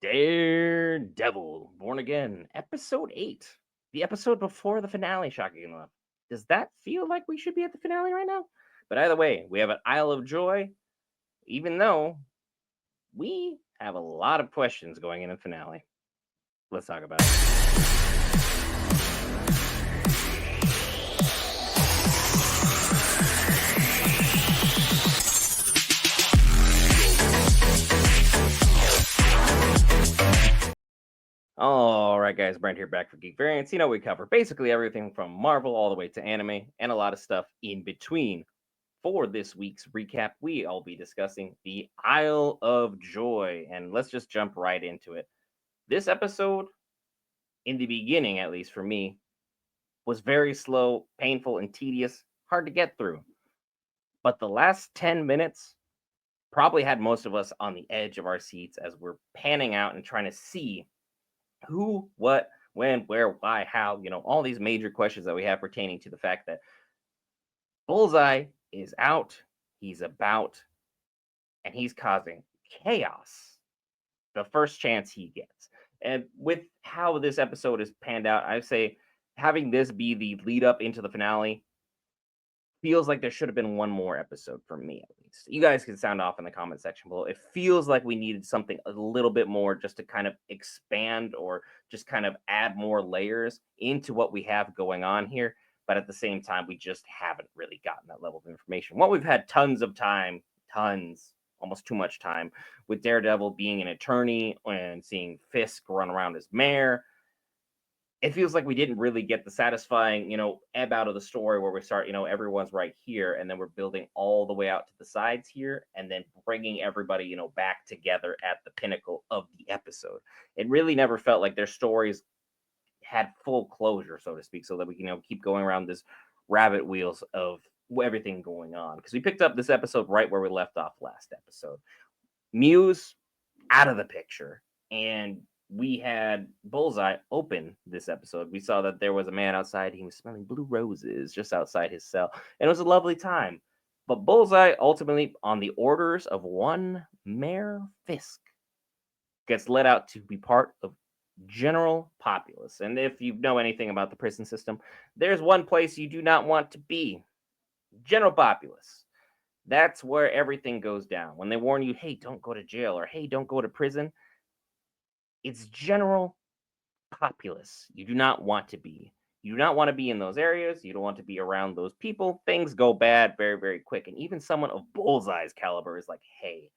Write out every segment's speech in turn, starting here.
Daredevil, Born Again, episode 8. The episode before the finale, shocking enough. Does that feel like we should be at the finale right now? But either way, we have an Isle of Joy, even though we have a lot of questions going in the finale. Let's talk about it. All right, guys, Brent here back for Geek Variants. We cover basically everything from Marvel all the way to anime and a lot of stuff in between. For this week's recap, I'll be discussing the Isle of Joy, and let's just jump right into it. This episode, in the beginning, at least for me, was very slow, painful, and tedious, hard to get through. But the last 10 minutes probably had most of us on the edge of our seats as we're panning out and trying to see who, what, when, where, why, how, all these major questions that we have pertaining to the fact that Bullseye is out, he's about, and he's causing chaos the first chance he gets. And with how this episode is panned out, I say having this be the lead up into the finale feels like there should have been one more episode for me, at least. You guys can sound off in the comment section below. It feels like we needed something a little bit more just to kind of expand or just kind of add more layers into what we have going on here. But at the same time, we just haven't really gotten that level of information. Well, we've had tons of time, almost too much time, with Daredevil being an attorney and seeing Fisk run around as mayor. It feels like we didn't really get the satisfying, ebb out of the story where we start, everyone's right here, and then we're building all the way out to the sides here, and then bringing everybody, back together at the pinnacle of the episode. It really never felt like their stories had full closure, so to speak, so that we can, keep going around this rabbit wheels of everything going on. Because we picked up this episode right where we left off last episode. Muse out of the picture, and we had Bullseye open this episode. We saw that there was a man outside. He was smelling blue roses just outside his cell, and it was a lovely time. But Bullseye, ultimately, on the orders of one Mayor Fisk, gets let out to be part of general populace. And if you know anything about the prison system, there's one place you do not want to be: general populace. That's where everything goes down. When they warn you, hey, don't go to jail, or hey, don't go to prison, it's general populace. You do not want to be. You do not want to be in those areas. You don't want to be around those people. Things go bad very, very quick. And even someone of Bullseye's caliber is like, hey,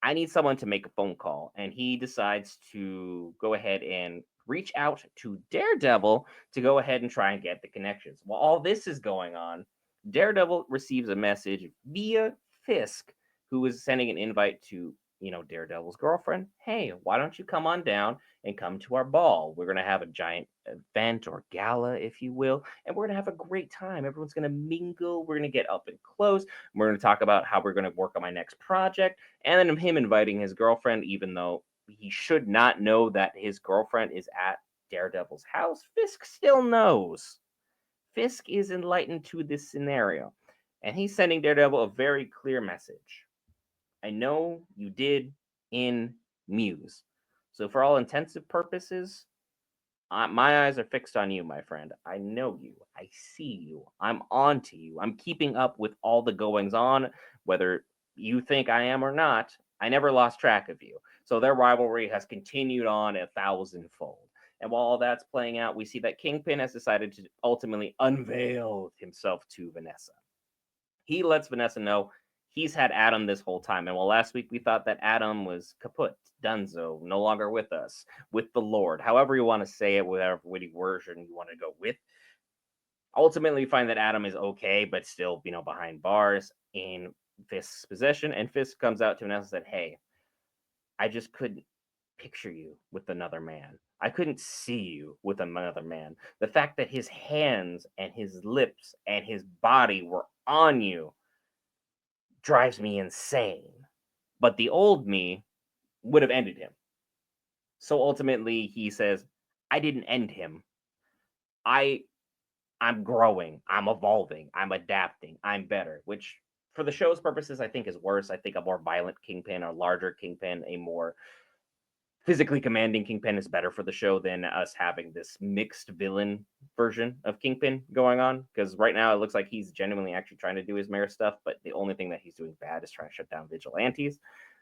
I need someone to make a phone call. And he decides to go ahead and reach out to Daredevil to go ahead and try and get the connections. While all this is going on, Daredevil receives a message via Fisk, who is sending an invite to, Daredevil's girlfriend. Hey, why don't you come on down and come to our ball? We're going to have a giant event or gala, if you will, and we're going to have a great time. Everyone's going to mingle. We're going to get up and close. We're going to talk about how we're going to work on my next project. And then him inviting his girlfriend, even though he should not know that his girlfriend is at Daredevil's house, Fisk still knows. Fisk is enlightened to this scenario, and he's sending Daredevil a very clear message. I know you did in Muse. So for all intensive purposes, my eyes are fixed on you, my friend. I know you. I see you. I'm on to you. I'm keeping up with all the goings on, whether you think I am or not. I never lost track of you. So their rivalry has continued on 1,000-fold. And while all that's playing out, we see that Kingpin has decided to ultimately unveil himself to Vanessa. He lets Vanessa know he's had Adam this whole time. And while last week we thought that Adam was kaput, dunzo, no longer with us, with the Lord, however you want to say it, whatever witty version you want to go with, ultimately we find that Adam is okay, but still, behind bars in Fisk's possession. And Fisk comes out to Vanessa and said, hey, I just couldn't picture you with another man. I couldn't see you with another man. The fact that his hands and his lips and his body were on you drives me insane. But the old me would have ended him. So ultimately he says, I didn't end him. I'm growing, I'm evolving, I'm adapting, I'm better, which for the show's purposes I think is worse. I think a more violent Kingpin, a larger Kingpin, a more physically commanding Kingpin is better for the show than us having this mixed villain version of Kingpin going on. Because right now it looks like he's genuinely actually trying to do his mayor stuff, but the only thing that he's doing bad is trying to shut down vigilantes,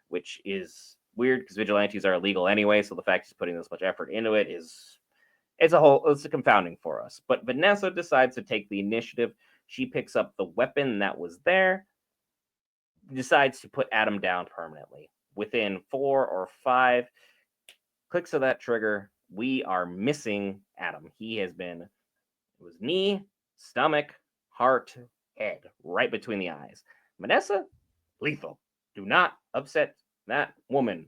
which is weird because vigilantes are illegal anyway. So the fact he's putting this much effort into it is it's a confounding for us. But Vanessa decides to take the initiative. She picks up the weapon that was there, decides to put Adam down permanently. Within 4 or 5 clicks of that trigger, we are missing Adam. It was knee, stomach, heart, head, right between the eyes. Vanessa, lethal. Do not upset that woman.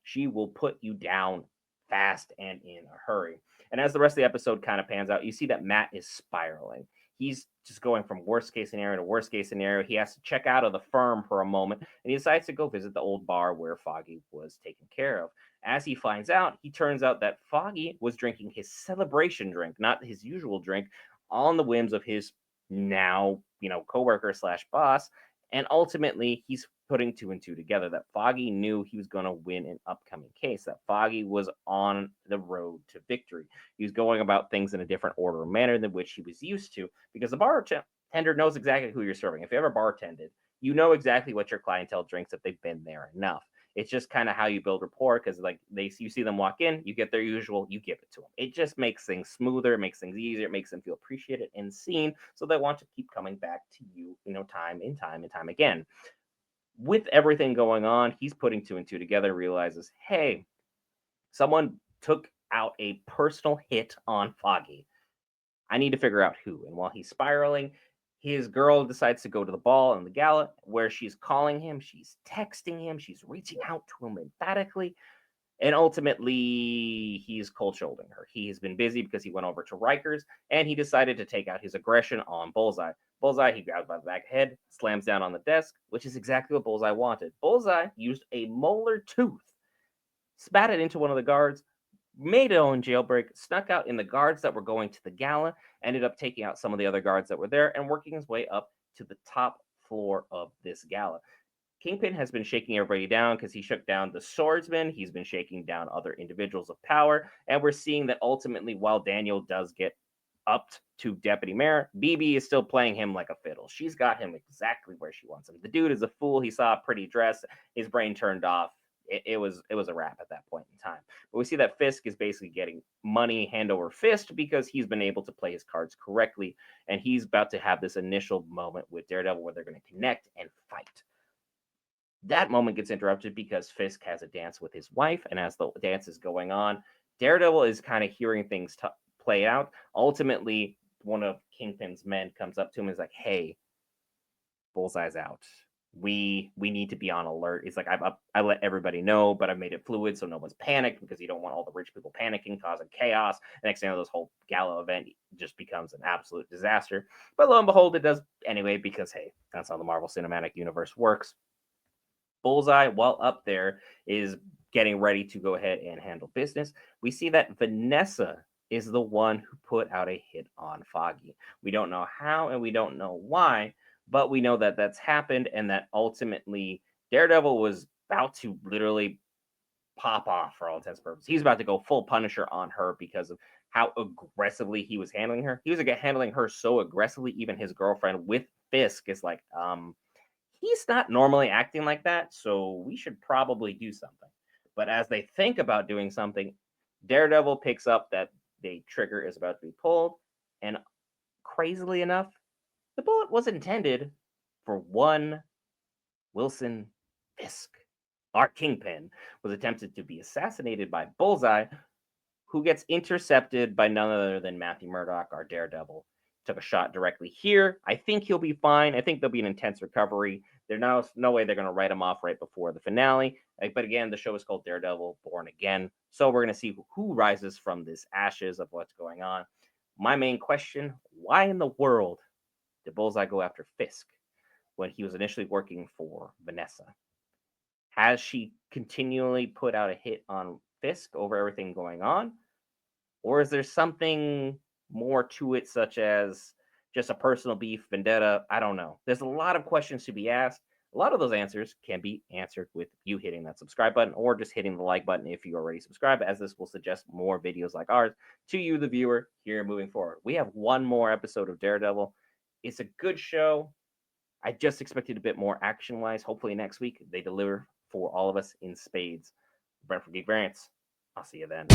She will put you down fast and in a hurry. And as the rest of the episode kind of pans out, you see that Matt is spiraling. He's just going from worst case scenario to worst case scenario. He has to check out of the firm for a moment, and he decides to go visit the old bar where Foggy was taken care of. As he finds out, he turns out that Foggy was drinking his celebration drink, not his usual drink, on the whims of his now, coworker slash boss. And ultimately, he's putting 2 and 2 together that Foggy knew he was going to win an upcoming case, that Foggy was on the road to victory. He was going about things in a different order and manner than which he was used to, because the bartender knows exactly who you're serving. If you ever bartended, you know exactly what your clientele drinks if they've been there enough. It's just kind of how you build rapport, because you see them walk in, you get their usual, you give it to them. It just makes things smoother, it makes things easier, it makes them feel appreciated and seen, so they want to keep coming back to you, time and time and time again. With everything going on, he's putting 2 and 2 together, realizes, hey, someone took out a personal hit on Foggy. I need to figure out who. And while he's spiraling, his girl decides to go to the ball and the gala where she's calling him, she's texting him, she's reaching out to him emphatically. And ultimately, he's cold shouldering her. He has been busy because he went over to Rikers and he decided to take out his aggression on Bullseye. Bullseye, he grabs by the back head, slams down on the desk, which is exactly what Bullseye wanted. Bullseye used a molar tooth, spat it into one of the guards, made it own jailbreak, snuck out in the guards that were going to the gala, ended up taking out some of the other guards that were there, and working his way up to the top floor of this gala. Kingpin has been shaking everybody down because he shook down the swordsman. He's been shaking down other individuals of power. And we're seeing that ultimately, while Daniel does get upped to deputy mayor, BB is still playing him like a fiddle. She's got him exactly where she wants him. The dude is a fool. He saw a pretty dress. His brain turned off. It was a wrap at that point in time. But we see that Fisk is basically getting money hand over fist because he's been able to play his cards correctly. And he's about to have this initial moment with Daredevil where they're going to connect and fight. That moment gets interrupted because Fisk has a dance with his wife, and as the dance is going on, Daredevil is kind of hearing things play out. Ultimately, one of Kingpin's men comes up to him and is like, "Hey, Bullseye's out. We need to be on alert." He's like, I let everybody know, but I've made it fluid so no one's panicked, because you don't want all the rich people panicking, causing chaos. The next thing you know, this whole gala event just becomes an absolute disaster. But lo and behold, it does anyway, because hey, that's how the Marvel Cinematic Universe works. Bullseye, while up there, is getting ready to go ahead and handle business. We see that Vanessa is the one who put out a hit on Foggy. We don't know how and we don't know why, but we know that that's happened, and that ultimately Daredevil was about to literally pop off for all intents and purposes. He's about to go full Punisher on her because of how aggressively he was handling her. He was handling her so aggressively, even his girlfriend with Fisk is like, he's not normally acting like that, so we should probably do something. But as they think about doing something, Daredevil picks up that the trigger is about to be pulled, and crazily enough, the bullet was intended for one Wilson Fisk. Our Kingpin was attempted to be assassinated by Bullseye, who gets intercepted by none other than Matthew Murdock, our Daredevil. Took a shot directly here. I think he'll be fine. I think there'll be an intense recovery. There's no way they're going to write him off right before the finale. But again, the show is called Daredevil Born Again. So we're going to see who rises from this ashes of what's going on. My main question, why in the world did Bullseye go after Fisk when he was initially working for Vanessa? Has she continually put out a hit on Fisk over everything going on? Or is there something more to it, such as just a personal beef, vendetta? I don't know. There's a lot of questions to be asked. A lot of those answers can be answered with you hitting that subscribe button or just hitting the like button if you already subscribe, as this will suggest more videos like ours to you, the viewer, here moving forward. We have one more episode of Daredevil. It's a good show. I just expected a bit more action-wise. Hopefully next week they deliver for all of us in spades. Brent for Geek Variants. I'll see you then.